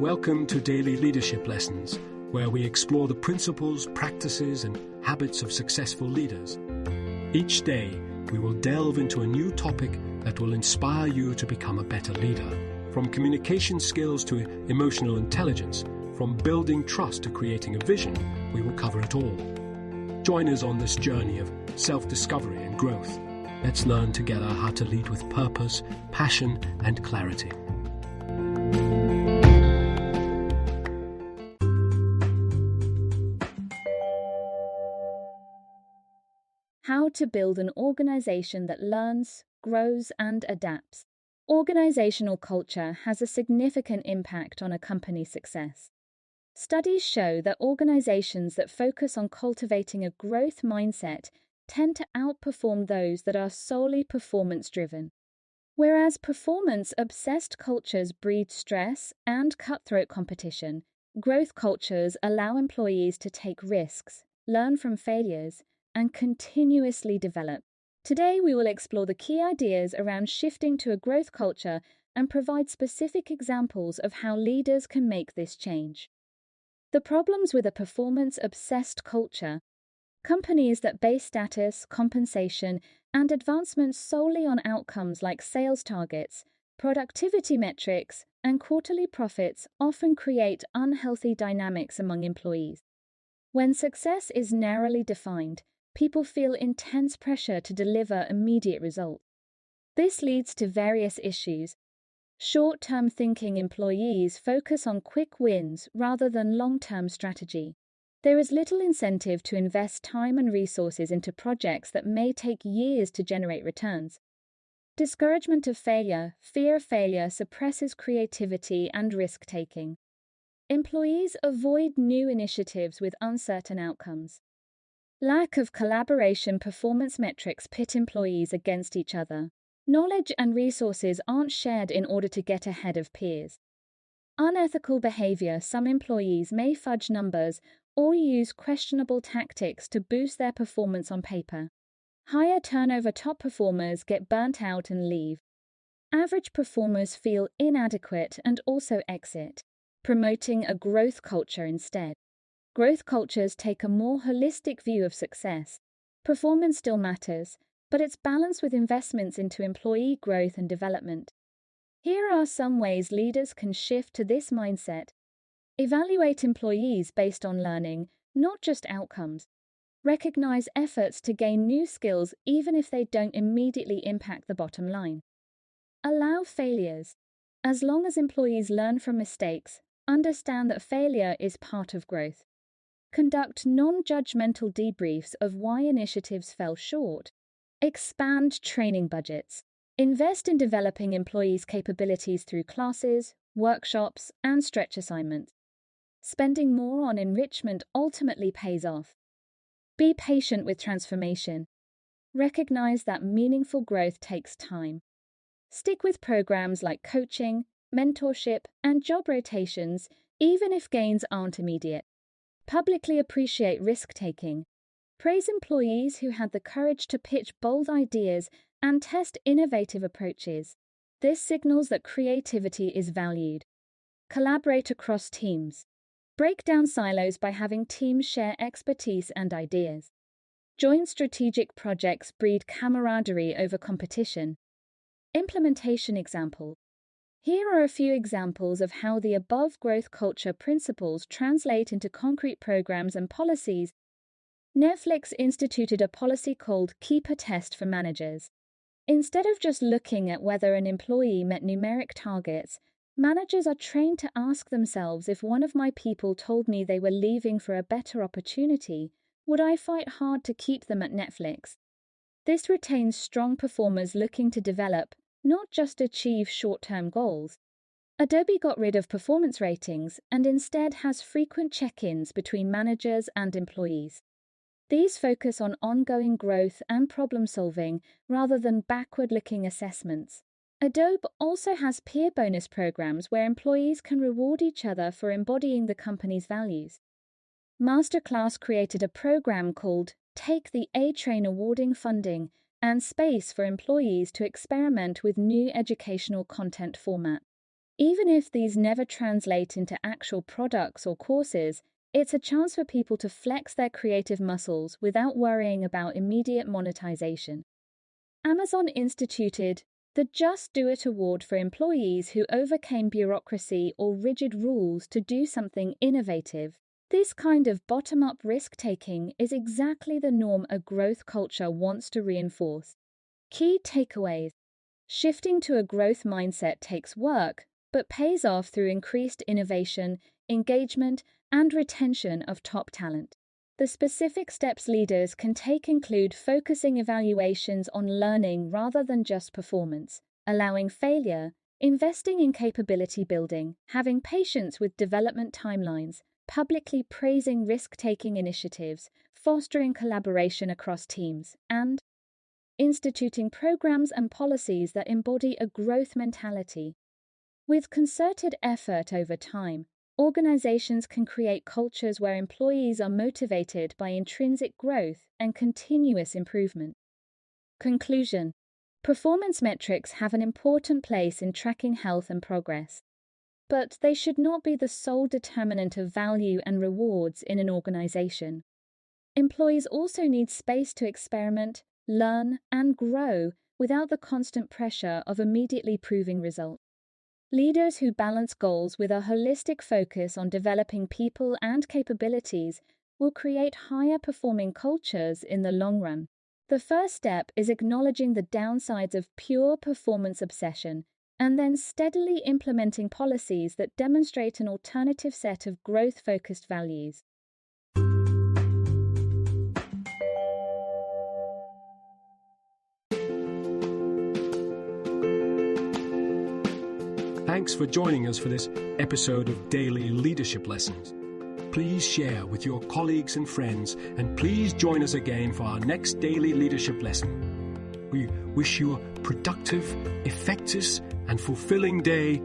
Welcome to Daily Leadership Lessons, where we explore the principles, practices, and habits of successful leaders. Each day, we will delve into a new topic that will inspire you to become a better leader. From communication skills to emotional intelligence, from building trust to creating a vision, we will cover it all. Join us on this journey of self-discovery and growth. Let's learn together how to lead with purpose, passion, and clarity. How to build an organization that learns, grows, and adapts. Organizational culture has a significant impact on a company's success. Studies show that organizations that focus on cultivating a growth mindset tend to outperform those that are solely performance-driven. Whereas performance-obsessed cultures breed stress and cutthroat competition, growth cultures allow employees to take risks, learn from failures, and continuously develop. Today, we will explore the key ideas around shifting to a growth culture and provide specific examples of how leaders can make this change. The problems with a performance-obsessed culture. Companies that base status, compensation, and advancement solely on outcomes like sales targets, productivity metrics, and quarterly profits often create unhealthy dynamics among employees. When success is narrowly defined, people feel intense pressure to deliver immediate results. This leads to various issues. Short-term thinking employees focus on quick wins rather than long-term strategy. There is little incentive to invest time and resources into projects that may take years to generate returns. Discouragement of failure, fear of failure suppresses creativity and risk-taking. Employees avoid new initiatives with uncertain outcomes. Lack of collaboration. Performance metrics pit employees against each other. Knowledge and resources aren't shared in order to get ahead of peers. Unethical behavior. Some employees may fudge numbers or use questionable tactics to boost their performance on paper. Higher turnover. Top performers get burnt out and leave. Average performers feel inadequate and also exit, promoting a growth culture instead. Growth cultures take a more holistic view of success. Performance still matters, but it's balanced with investments into employee growth and development. Here are some ways leaders can shift to this mindset. Evaluate employees based on learning, not just outcomes. Recognize efforts to gain new skills even if they don't immediately impact the bottom line. Allow failures. As long as employees learn from mistakes, understand that failure is part of growth. Conduct non-judgmental debriefs of why initiatives fell short. Expand training budgets. Invest in developing employees' capabilities through classes, workshops, and stretch assignments. Spending more on enrichment ultimately pays off. Be patient with transformation. Recognize that meaningful growth takes time. Stick with programs like coaching, mentorship, and job rotations, even if gains aren't immediate. Publicly appreciate risk-taking. Praise employees who had the courage to pitch bold ideas and test innovative approaches. This signals that creativity is valued. Collaborate across teams. Break down silos by having teams share expertise and ideas. Joint strategic projects breed camaraderie over competition. Implementation example. Here are a few examples of how the above growth culture principles translate into concrete programs and policies. Netflix instituted a policy called Keep a Test for managers. Instead of just looking at whether an employee met numeric targets, managers are trained to ask themselves, if one of my people told me they were leaving for a better opportunity, would I fight hard to keep them at Netflix? This retains strong performers looking to develop, not just achieve short-term goals. Adobe got rid of performance ratings and instead has frequent check-ins between managers and employees. These focus on ongoing growth and problem-solving rather than backward-looking assessments. Adobe also has peer bonus programs where employees can reward each other for embodying the company's values. Masterclass created a program called Take the A-Train, awarding funding and space for employees to experiment with new educational content formats. Even if these never translate into actual products or courses, it's a chance for people to flex their creative muscles without worrying about immediate monetization. Amazon instituted the Just Do It Award for employees who overcame bureaucracy or rigid rules to do something innovative. This kind of bottom-up risk-taking is exactly the norm a growth culture wants to reinforce. Key takeaways. Shifting to a growth mindset takes work, but pays off through increased innovation, engagement, and retention of top talent. The specific steps leaders can take include focusing evaluations on learning rather than just performance, allowing failure, investing in capability building, having patience with development timelines, publicly praising risk-taking initiatives, fostering collaboration across teams, and instituting programs and policies that embody a growth mentality. With concerted effort over time, organizations can create cultures where employees are motivated by intrinsic growth and continuous improvement. Conclusion. Performance metrics have an important place in tracking health and progress, but they should not be the sole determinant of value and rewards in an organization. Employees also need space to experiment, learn, and grow without the constant pressure of immediately proving results. Leaders who balance goals with a holistic focus on developing people and capabilities will create higher performing cultures in the long run. The first step is acknowledging the downsides of pure performance obsession and then steadily implementing policies that demonstrate an alternative set of growth-focused values. Thanks for joining us for this episode of Daily Leadership Lessons. Please share with your colleagues and friends, and please join us again for our next Daily Leadership Lesson. We wish you a productive, effective, and fulfilling day